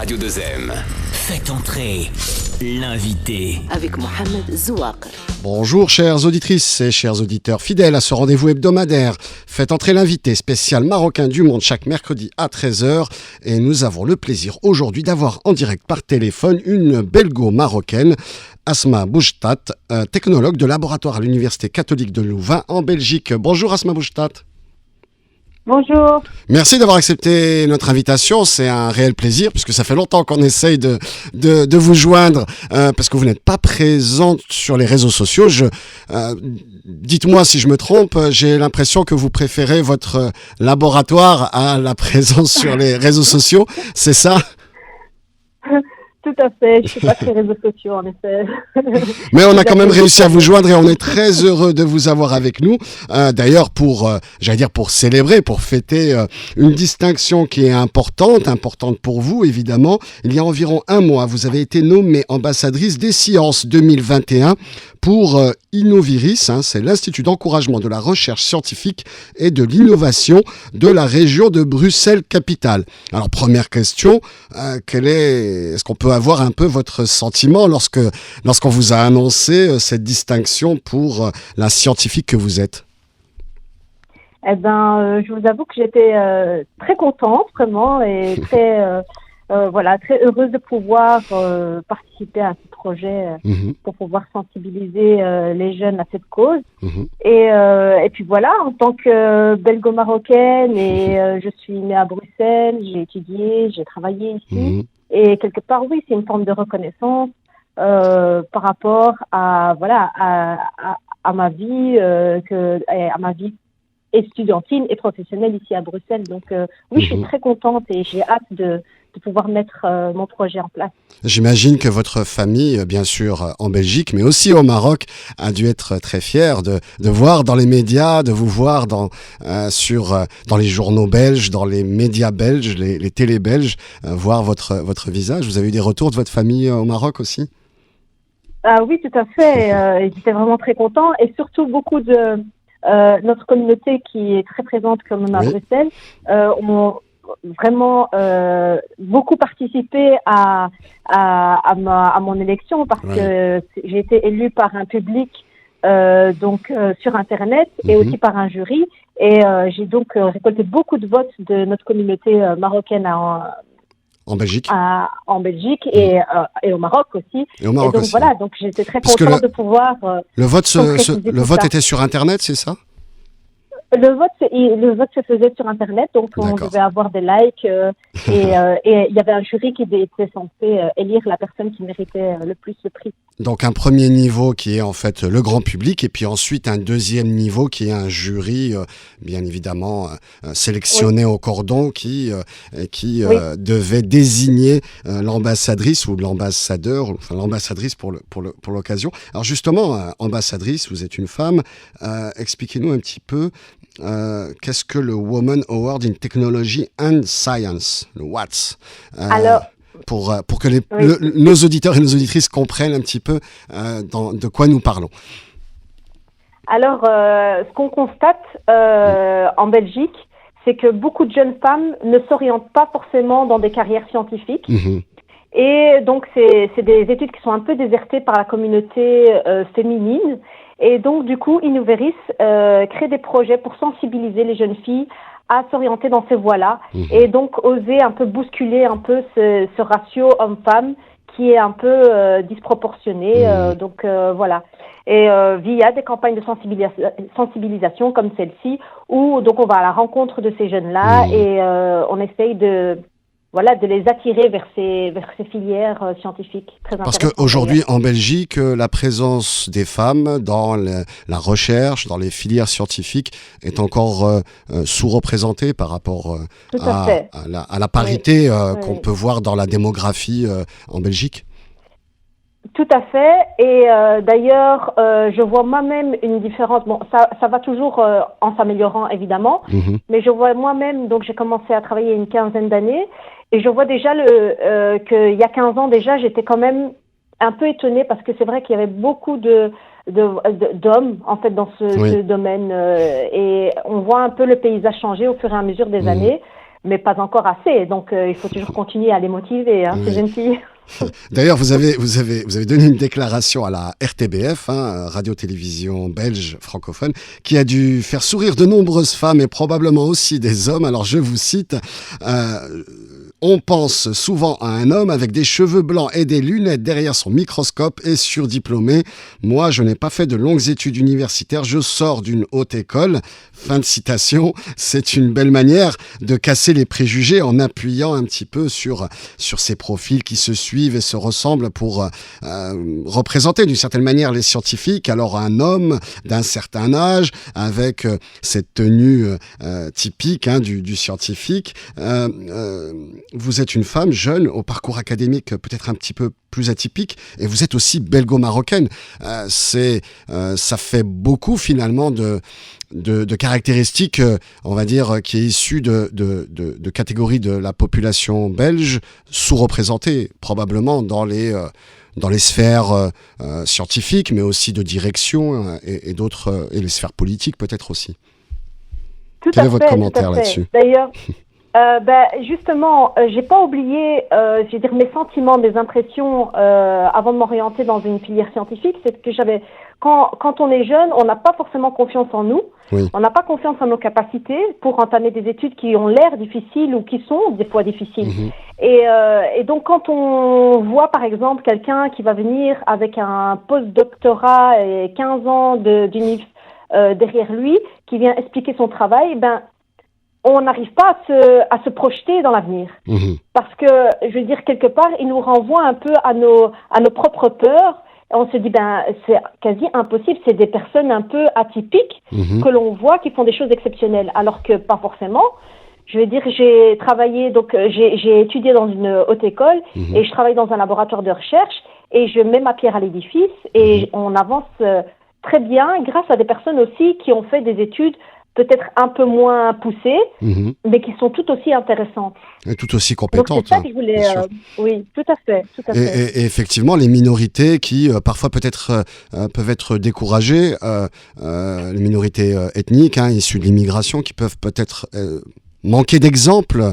Radio 2M. Faites entrer l'invité. Avec Mohamed Zouakr. Bonjour chères auditrices et chers auditeurs fidèles à ce rendez-vous hebdomadaire. Faites entrer l'invité spécial marocain du monde chaque mercredi à 13h. Et nous avons le plaisir aujourd'hui d'avoir en direct par téléphone une belgo-marocaine, Asma Boujtat, technologue de laboratoire à l'Université catholique de Louvain en Belgique. Bonjour Asma Boujtat. Bonjour. Merci d'avoir accepté notre invitation, c'est un réel plaisir puisque ça fait longtemps qu'on essaye de vous joindre parce que vous n'êtes pas présente sur les réseaux sociaux. Dites-moi si je me trompe, j'ai l'impression que vous préférez votre laboratoire à la présence sur les réseaux sociaux, c'est ça ? Tout à fait, je ne suis pas très réseaux sociaux en effet. Mais on a quand même réussi à vous joindre et on est très heureux de vous avoir avec nous. D'ailleurs, pour célébrer, pour fêter une distinction qui est importante pour vous évidemment. Il y a environ un mois, vous avez été nommée ambassadrice des sciences 2021 pour Innoviris, c'est l'Institut d'encouragement de la recherche scientifique et de l'innovation de la région de Bruxelles-Capitale. Alors première question, est-ce qu'on peut avoir un peu votre sentiment lorsqu'on vous a annoncé cette distinction pour la scientifique que vous êtes ? Eh ben, je vous avoue que j'étais très contente vraiment et très heureuse de pouvoir participer à ce projet pour pouvoir sensibiliser les jeunes à cette cause. Et puis voilà, en tant que belgo-marocaine, je suis née à Bruxelles, j'ai étudié, j'ai travaillé ici. Et quelque part, oui, c'est une forme de reconnaissance par rapport à ma vie, à ma vie estudiantine et professionnelle ici à Bruxelles. Donc oui, je suis très contente et j'ai hâte de pouvoir mettre mon projet en place. J'imagine que votre famille, bien sûr en Belgique, mais aussi au Maroc, a dû être très fière de voir dans les médias, de vous voir dans les journaux belges, dans les médias belges, les télés belges, voir votre visage. Vous avez eu des retours de votre famille au Maroc aussi ? Ah oui, tout à fait. J'étais vraiment très content et surtout beaucoup de notre communauté qui est très présente comme à Bruxelles ont vraiment beaucoup participé à mon élection parce que j'ai été élue par un public sur Internet et aussi par un jury et j'ai donc récolté beaucoup de votes de notre communauté marocaine en Belgique, en Belgique et au Maroc aussi. Et au Maroc donc aussi. Voilà, donc j'étais très contente de pouvoir. Le vote était sur Internet, c'est ça ? Le vote se faisait sur Internet, donc on devait avoir des likes et il y avait un jury qui était censé élire la personne qui méritait le plus le prix. Donc un premier niveau qui est en fait le grand public et puis ensuite un deuxième niveau qui est un jury bien évidemment sélectionné au cordon qui devait désigner l'ambassadrice ou l'ambassadeur, enfin l'ambassadrice pour l'occasion. Alors justement, ambassadrice, vous êtes une femme, expliquez-nous un petit peu qu'est-ce que le Women Award in Technology and Science, le WATS. Alors, pour que nos auditeurs et nos auditrices comprennent un petit peu de quoi nous parlons. Alors, ce qu'on constate en Belgique, c'est que beaucoup de jeunes femmes ne s'orientent pas forcément dans des carrières scientifiques. Et donc, c'est des études qui sont un peu désertées par la communauté féminine. Et donc, du coup, Innoviris crée des projets pour sensibiliser les jeunes filles à s'orienter dans ces voies-là et donc oser un peu bousculer un peu ce ratio homme-femme qui est un peu disproportionné. Donc, voilà. Et via des campagnes de sensibilisation comme celle-ci où donc on va à la rencontre de ces jeunes-là et on essaye de les attirer vers ces filières scientifiques très intéressantes. Parce qu'aujourd'hui, en Belgique, la présence des femmes dans la recherche, dans les filières scientifiques, est encore sous-représentée par rapport à la parité qu'on peut voir dans la démographie en Belgique. Tout à fait. Et d'ailleurs, je vois moi-même une différence. Bon, ça va toujours en s'améliorant, évidemment. Mais je vois moi-même, donc j'ai commencé à travailler il y a une quinzaine d'années. Et je vois déjà qu'il y a 15 ans déjà, j'étais quand même un peu étonnée parce que c'est vrai qu'il y avait beaucoup d'hommes en fait dans ce domaine et on voit un peu le paysage changer au fur et à mesure des années. mais pas encore assez. Donc, il faut toujours continuer à les motiver, Oui. ces jeunes filles. D'ailleurs, vous avez donné une déclaration à la RTBF, radio-télévision belge francophone, qui a dû faire sourire de nombreuses femmes et probablement aussi des hommes. Alors, je vous cite. On pense souvent à un homme avec des cheveux blancs et des lunettes derrière son microscope et surdiplômé. Moi, je n'ai pas fait de longues études universitaires, je sors d'une haute école. Fin de citation. C'est une belle manière de casser les préjugés en appuyant un petit peu sur ces profils qui se suivent et se ressemblent pour représenter d'une certaine manière les scientifiques. Alors, un homme d'un certain âge avec cette tenue typique du scientifique. Vous êtes une femme jeune, au parcours académique peut-être un petit peu plus atypique, et vous êtes aussi belgo-marocaine. Ça fait beaucoup finalement de caractéristiques, on va dire, qui est issue de catégories de la population belge sous-représentée, probablement dans les sphères scientifiques, mais aussi de direction et d'autres, et les sphères politiques peut-être aussi. Quel est votre commentaire là-dessus ? D'ailleurs, justement, j'ai pas oublié, je veux dire, mes sentiments, mes impressions avant de m'orienter dans une filière scientifique. C'est que quand on est jeune, on n'a pas forcément confiance en nous. Oui. On n'a pas confiance en nos capacités pour entamer des études qui ont l'air difficiles ou qui sont des fois difficiles. Mm-hmm. Et donc, quand on voit, par exemple, quelqu'un qui va venir avec un post-doctorat et 15 ans d'unif derrière lui, qui vient expliquer son travail, on n'arrive pas à se projeter dans l'avenir. Mmh. Parce que, je veux dire, quelque part, il nous renvoie un peu à nos propres peurs. Et on se dit, c'est quasi impossible. C'est des personnes un peu atypiques que l'on voit qui font des choses exceptionnelles. Alors que pas forcément. Je veux dire, j'ai travaillé, donc j'ai étudié dans une haute école et je travaille dans un laboratoire de recherche et je mets ma pierre à l'édifice et on avance très bien grâce à des personnes aussi qui ont fait des études peut-être un peu moins poussées, mais qui sont tout aussi intéressantes. Et tout aussi compétentes. Donc c'est ça que je voulais... oui, tout à fait. Et effectivement, les minorités qui, parfois, peut-être peuvent être découragées, les minorités ethniques, issues de l'immigration, qui peuvent peut-être... manquer d'exemples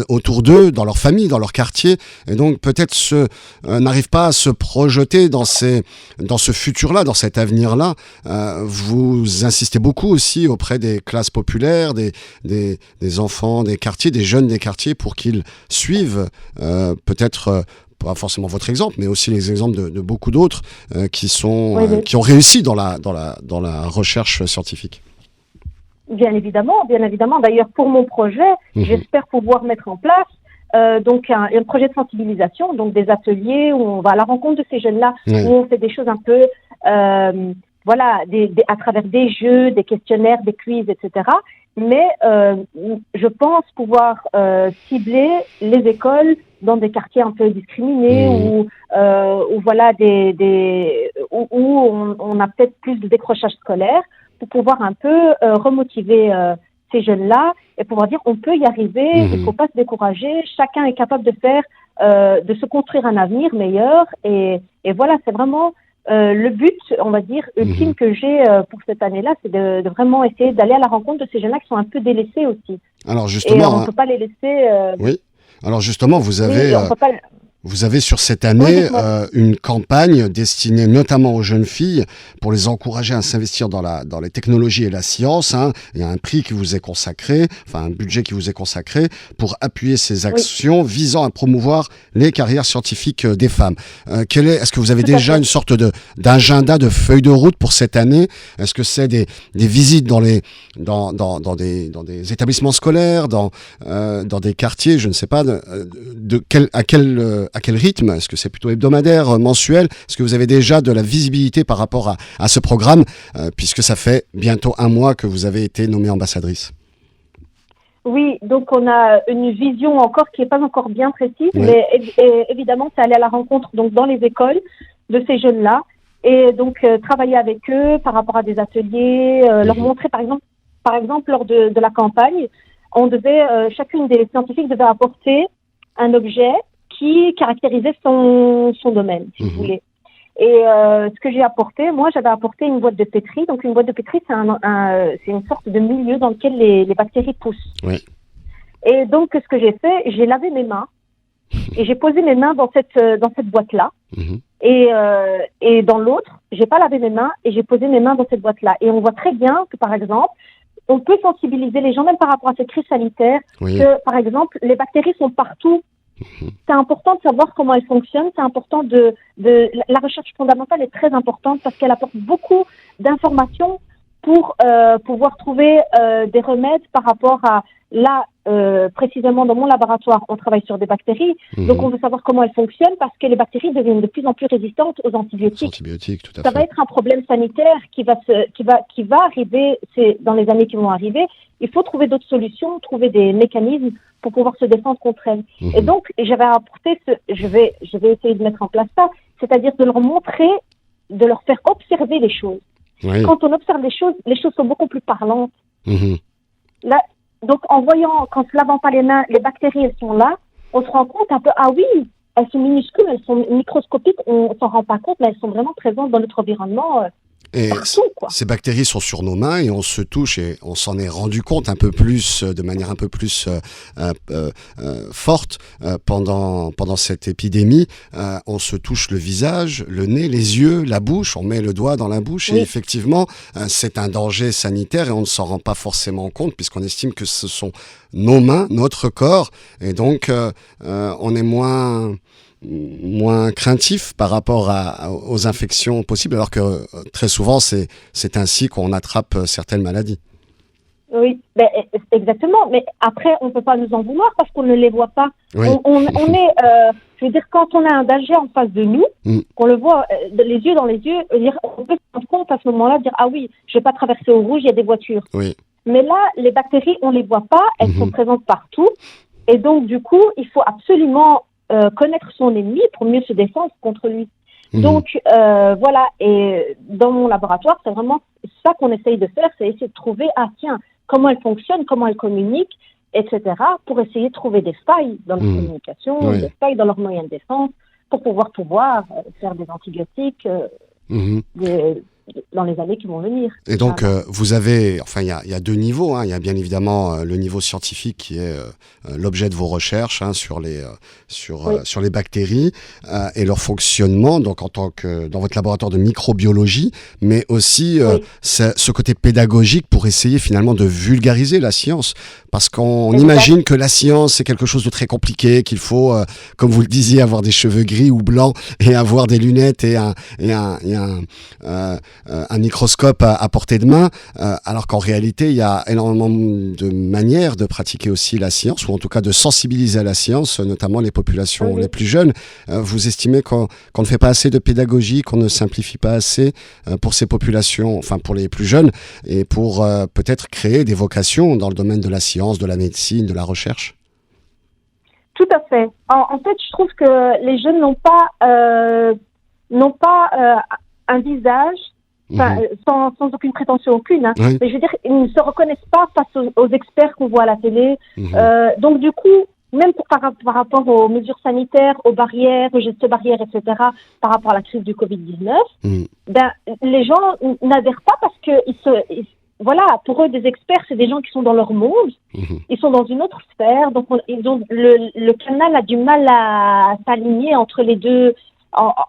autour d'eux, dans leur famille, dans leur quartier, et donc peut-être n'arrivent pas à se projeter dans ce futur-là, dans cet avenir-là. Vous insistez beaucoup aussi auprès des classes populaires, des enfants des quartiers, des jeunes des quartiers, pour qu'ils suivent peut-être pas forcément votre exemple, mais aussi les exemples de beaucoup d'autres qui ont réussi dans la recherche scientifique. Bien évidemment. D'ailleurs, pour mon projet, j'espère pouvoir mettre en place donc un projet de sensibilisation, donc des ateliers où on va à la rencontre de ces jeunes-là, où on fait des choses un peu, à travers des jeux, des questionnaires, des quiz, etc. Mais je pense pouvoir cibler les écoles dans des quartiers un peu discriminés où on a peut-être plus de décrochage scolaire, pour pouvoir un peu remotiver ces jeunes-là et pouvoir dire on peut y arriver, il ne faut pas se décourager, chacun est capable de se construire un avenir meilleur et voilà, c'est vraiment le but, on va dire, ultime que j'ai pour cette année-là, c'est de vraiment essayer d'aller à la rencontre de ces jeunes-là qui sont un peu délaissés aussi. Alors justement, et on ne peut pas les laisser... Oui, alors justement, vous avez... on peut pas... Vous avez sur cette année une campagne destinée notamment aux jeunes filles pour les encourager à s'investir dans les technologies et la science. Il y a un prix qui vous est consacré, un budget qui vous est consacré pour appuyer ces actions visant à promouvoir les carrières scientifiques des femmes. Est-ce que vous avez déjà une sorte d'agenda, de feuille de route pour cette année ? Est-ce que c'est des visites dans des établissements scolaires, dans des quartiers, je ne sais pas, à quel rythme ? Est-ce que c'est plutôt hebdomadaire, mensuel ? Est-ce que vous avez déjà de la visibilité par rapport à ce programme, puisque ça fait bientôt 1 mois que vous avez été nommée ambassadrice ? Oui, donc on a une vision encore qui n'est pas encore bien précise, mais évidemment, c'est aller à la rencontre donc, dans les écoles de ces jeunes-là et donc travailler avec eux par rapport à des ateliers, leur montrer par exemple lors de la campagne, on devait, chacune des scientifiques devait apporter un objet qui caractérisait son domaine, si vous voulez. Et ce que j'ai apporté, moi, j'avais apporté une boîte de pétri. Donc, une boîte de pétri, c'est une sorte de milieu dans lequel les bactéries poussent. Oui. Et donc, ce que j'ai fait, j'ai lavé mes mains et j'ai posé mes mains dans cette boîte-là. Et dans l'autre, j'ai pas lavé mes mains et j'ai posé mes mains dans cette boîte-là. Et on voit très bien que, par exemple, on peut sensibiliser les gens, même par rapport à cette crise sanitaire, que, par exemple, les bactéries sont partout. C'est important de savoir comment elles fonctionnent. C'est important la recherche fondamentale est très importante parce qu'elle apporte beaucoup d'informations pour pouvoir trouver des remèdes par rapport à précisément dans mon laboratoire, on travaille sur des bactéries. Donc on veut savoir comment elles fonctionnent parce que les bactéries deviennent de plus en plus résistantes aux antibiotiques. Tout à fait. Ça va être un problème sanitaire qui va arriver dans les années qui vont arriver. Il faut trouver d'autres solutions, trouver des mécanismes pour pouvoir se défendre contre elles. Et donc, j'avais apporté je vais essayer de mettre en place ça, c'est-à-dire de leur montrer, de leur faire observer les choses. Oui. Quand on observe les choses sont beaucoup plus parlantes. Là, donc, qu'en se lavant pas les mains, les bactéries, elles sont là, on se rend compte un peu, ah oui, elles sont minuscules, elles sont microscopiques, on s'en rend pas compte, mais elles sont vraiment présentes dans notre environnement. Et partout, quoi. Ces bactéries sont sur nos mains et on se touche et on s'en est rendu compte un peu plus, de manière un peu plus forte pendant cette épidémie. On se touche le visage, le nez, les yeux, la bouche, on met le doigt dans la bouche et effectivement, c'est un danger sanitaire et on ne s'en rend pas forcément compte puisqu'on estime que ce sont nos mains, notre corps et donc on est moins craintif par rapport aux infections possibles, alors que très souvent, c'est ainsi qu'on attrape certaines maladies. Oui, exactement. Mais après, on ne peut pas nous en vouloir parce qu'on ne les voit pas. Oui. On est, je veux dire, quand on a un danger en face de nous, qu'on le voit les yeux dans les yeux, on peut se rendre compte à ce moment-là, dire ah oui, je vais pas traverser au rouge, il y a des voitures. Oui. Mais là, les bactéries, on les voit pas, elles sont présentes partout, et donc du coup, il faut absolument connaître son ennemi pour mieux se défendre contre lui. Donc voilà, et dans mon laboratoire, c'est vraiment ça qu'on essaye de faire, c'est essayer de trouver, comment elle fonctionne, comment elle communique, etc., pour essayer de trouver des failles dans leur communication, des failles dans leurs moyens de défense, pour pouvoir faire des antibiotiques dans les années qui vont venir. Et donc, vous avez, il y a deux niveaux. Il y a bien évidemment le niveau scientifique qui est l'objet de vos recherches sur les bactéries et leur fonctionnement. Donc, dans votre laboratoire de microbiologie, mais aussi ce côté pédagogique pour essayer finalement de vulgariser la science, parce qu'on imagine que la science c'est quelque chose de très compliqué, qu'il faut, comme vous le disiez, avoir des cheveux gris ou blancs et avoir des lunettes et un microscope à portée de main, alors qu'en réalité, il y a énormément de manières de pratiquer aussi la science, ou en tout cas de sensibiliser à la science, notamment les populations les plus jeunes. Vous estimez qu'on ne fait pas assez de pédagogie, qu'on ne simplifie pas assez pour ces populations, pour les plus jeunes, et pour peut-être créer des vocations dans le domaine de la science, de la médecine, de la recherche? Tout à fait. En fait, je trouve que les jeunes n'ont pas un visage, sans aucune prétention aucune, mais je veux dire, ils ne se reconnaissent pas face aux experts qu'on voit à la télé. Donc du coup, même par rapport aux mesures sanitaires, aux barrières, aux gestes barrières, etc., par rapport à la crise du Covid-19, les gens n'adhèrent pas parce que voilà, pour eux, des experts, c'est des gens qui sont dans leur monde, ils sont dans une autre sphère, donc le canal a du mal à s'aligner entre les deux.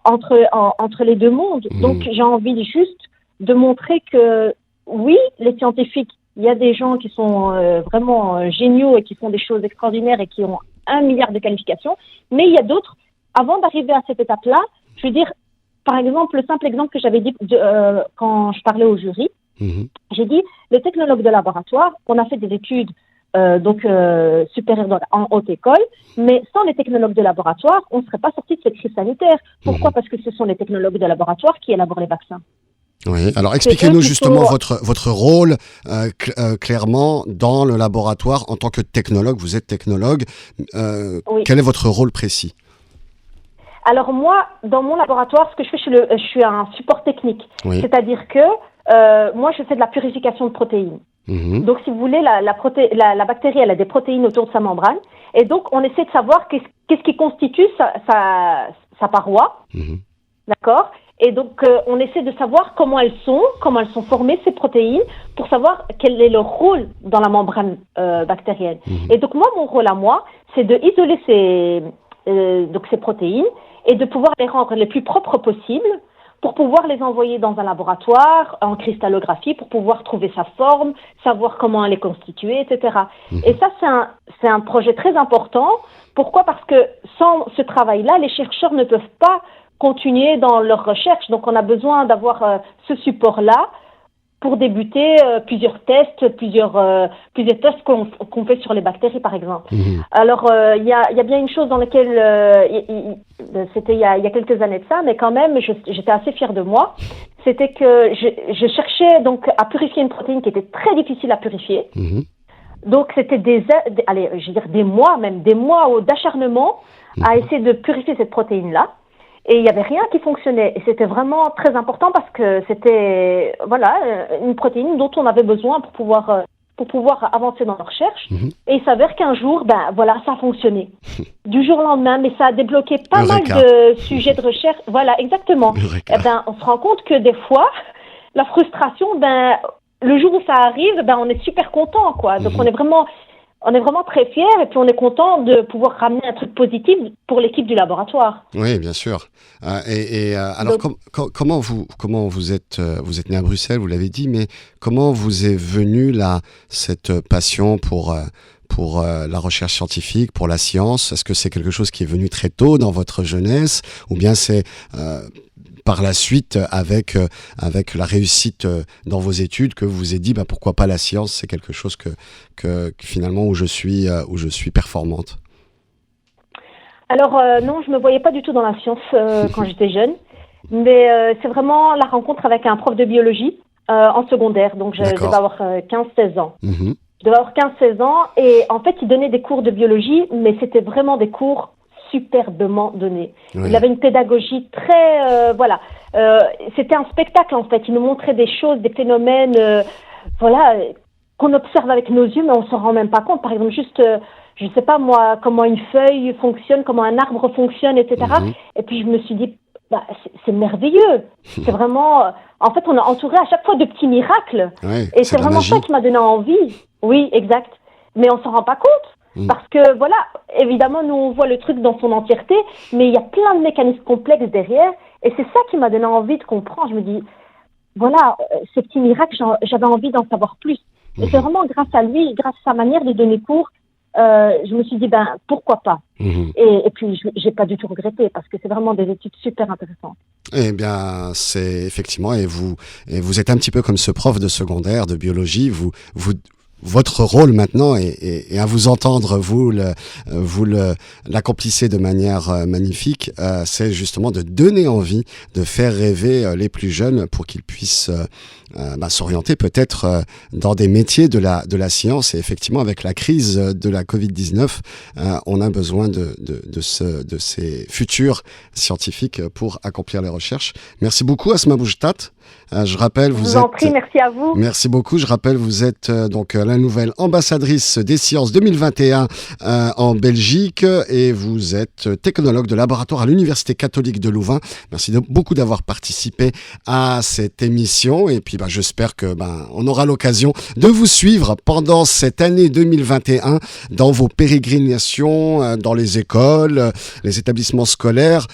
Entre les deux mondes. Donc, j'ai envie juste de montrer que, oui, les scientifiques, il y a des gens qui sont vraiment géniaux et qui font des choses extraordinaires et qui ont 1 milliard de qualifications, mais il y a d'autres, avant d'arriver à cette étape-là, je veux dire, par exemple, le simple exemple que j'avais dit quand je parlais au jury, j'ai dit, les technologues de laboratoire, on a fait des études supérieure en haute école, mais sans les technologues de laboratoire, on ne serait pas sorti de cette crise sanitaire. Pourquoi ? Parce que ce sont les technologues de laboratoire qui élaborent les vaccins. Oui, alors expliquez-nous justement votre rôle clairement dans le laboratoire en tant que technologue. Vous êtes technologue. Quel est votre rôle précis ? Alors moi, dans mon laboratoire, ce que je fais, je suis un support technique. C'est-à-dire que moi, je fais de la purification de protéines. Donc, si vous voulez, la bactérie, elle a des protéines autour de sa membrane. Et donc, on essaie de savoir qu'est-ce qui constitue sa paroi. D'accord ? Et donc, on essaie de savoir comment elles sont formées, ces protéines, pour savoir quel est leur rôle dans la membrane bactérienne. Et donc, mon rôle à moi, c'est de isoler ces protéines et de pouvoir les rendre les plus propres possibles pour pouvoir les envoyer dans un laboratoire, en cristallographie, pour pouvoir trouver sa forme, savoir comment elle est constituée, etc. Et ça, c'est un projet très important. Pourquoi ? Parce que sans ce travail-là, les chercheurs ne peuvent pas continuer dans leurs recherches. Donc, on a besoin d'avoir ce support-là pour débuter plusieurs tests qu'on fait sur les bactéries, par exemple. Alors, il y a bien une chose dans laquelle, c'était il y a quelques années de ça, mais quand même, j'étais assez fière de moi. C'était que je cherchais donc à purifier une protéine qui était très difficile à purifier. Donc, c'était des mois d'acharnement à essayer de purifier cette protéine-là. Et il n'y avait rien qui fonctionnait. Et c'était vraiment très important parce que c'était, une protéine dont on avait besoin pour pouvoir avancer dans la recherche. Et il s'avère qu'un jour, ça a fonctionné. Du jour au lendemain, mais ça a débloqué pas mal de sujets de recherche. Voilà, exactement. On se rend compte que des fois, la frustration, le jour où ça arrive, on est super content, quoi. Donc, on est vraiment très fiers et puis on est content de pouvoir ramener un truc positif pour l'équipe du laboratoire. Oui, bien sûr. Alors, comment vous êtes né à Bruxelles, vous l'avez dit, mais comment vous est venue cette passion pour la recherche scientifique, pour la science ? Est-ce que c'est quelque chose qui est venu très tôt dans votre jeunesse, ou bien c'est par la suite, avec la réussite dans vos études, que vous vous êtes dit pourquoi pas la science, c'est quelque chose que finalement où je suis performante? Alors non, je me voyais pas du tout dans la science quand j'étais jeune, mais c'est vraiment la rencontre avec un prof de biologie en secondaire, donc je devais avoir 15-16 ans. Je devais avoir 15-16 ans et en fait il donnait des cours de biologie, mais c'était vraiment des cours superbement donné. Il avait une pédagogie très... c'était un spectacle en fait. Il nous montrait des choses, des phénomènes qu'on observe avec nos yeux, mais on ne s'en rend même pas compte. Par exemple, juste, je ne sais pas moi, comment une feuille fonctionne, comment un arbre fonctionne, etc. Et puis je me suis dit, c'est merveilleux. C'est vraiment... en fait, on est entouré à chaque fois de petits miracles. Et c'est vraiment ça qui m'a donné envie. Oui, exact. Mais on ne s'en rend pas compte. Parce que, évidemment, nous, on voit le truc dans son entièreté, mais il y a plein de mécanismes complexes derrière, et c'est ça qui m'a donné envie de comprendre. Je me dis, ce petit miracle, j'avais envie d'en savoir plus. Et c'est vraiment grâce à lui, grâce à sa manière de donner cours, je me suis dit, pourquoi pas. Et puis, j'ai pas du tout regretté, parce que c'est vraiment des études super intéressantes. Eh bien, c'est effectivement, et vous êtes un petit peu comme ce prof de secondaire, de biologie, votre rôle maintenant, et à vous entendre, vous l'accomplissez de manière magnifique, c'est justement de donner envie, de faire rêver les plus jeunes pour qu'ils puissent s'orienter peut-être dans des métiers de la science. Et effectivement, avec la crise de la Covid-19, on a besoin de ces futurs scientifiques pour accomplir les recherches. Merci beaucoup, Asma Boujtat. Je rappelle, je vous en prie, merci à vous. Merci beaucoup. Je rappelle, vous êtes donc la nouvelle ambassadrice des sciences 2021 en Belgique, et vous êtes technologue de laboratoire à l'Université catholique de Louvain. Merci beaucoup d'avoir participé à cette émission, et puis j'espère que on aura l'occasion de vous suivre pendant cette année 2021 dans vos pérégrinations dans les écoles, les établissements scolaires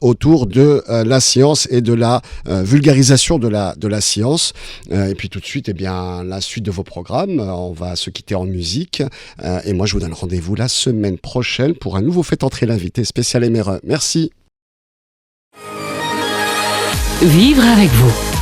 autour de la science et de la vulgarisation de la science. Et puis tout de suite, la suite de vos programmes. On va se quitter en musique. Et moi, je vous donne rendez-vous la semaine prochaine pour un nouveau Faites entrer l'invité spécial MRE. Merci. Vivre avec vous.